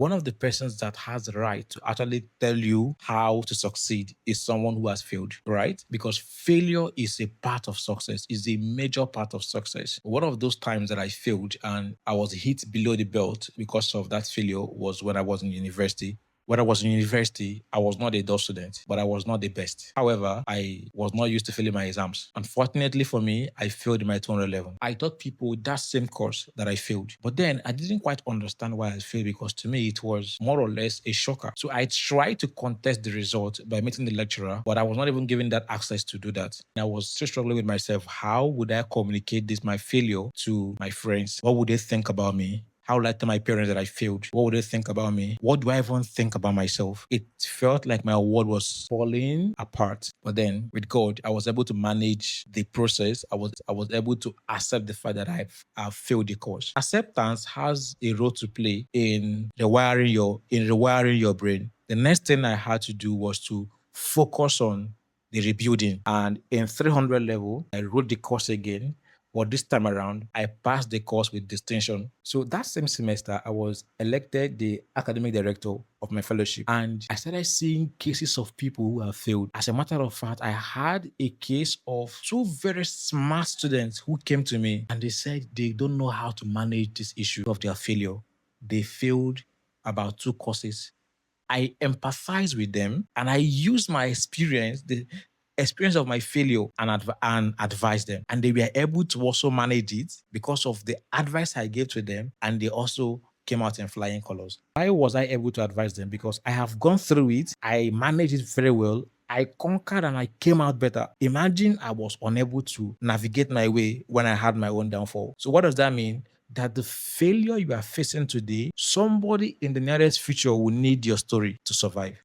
One of the persons that has the right to actually tell you how to succeed is someone who has failed, right? Because failure is a part of success, is a major part of success. One of those times that I failed and I was hit below the belt because of that failure was when I was in university. When I was in university, I was not a dull student, but I was not the best. However, I was not used to failing my exams. Unfortunately for me, I failed in my 211. I taught people that same course that I failed. But then I didn't quite understand why I failed because to me, it was more or less a shocker. So I tried to contest the result by meeting the lecturer, but I was not even given that access to do that. I was still struggling with myself. How would I communicate this, my failure, to my friends? What would they think about me? How would I tell my parents that I failed? What would they think about me? What do I even think about myself? It felt like my world was falling apart. But then with God, I was able to manage the process. I was able to accept the fact that I've failed the course. Acceptance has a role to play in rewiring your brain. The next thing I had to do was to focus on the rebuilding. And in 300 level, I wrote the course again. But this time around, I passed the course with distinction. So that same semester, I was elected the academic director of my fellowship. And I started seeing cases of people who have failed. As a matter of fact, I had a case of two very smart students who came to me and they said they don't know how to manage this issue of their failure. They failed about two courses. I empathize with them and I use my experience, the experience of my failure, and advise them. And they were able to also manage it because of the advice I gave to them. And they also came out in flying colors. Why was I able to advise them? Because I have gone through it, I managed it very well. I conquered and I came out better. Imagine I was unable to navigate my way when I had my own downfall. So, what does that mean? That the failure you are facing today, somebody in the nearest future will need your story to survive.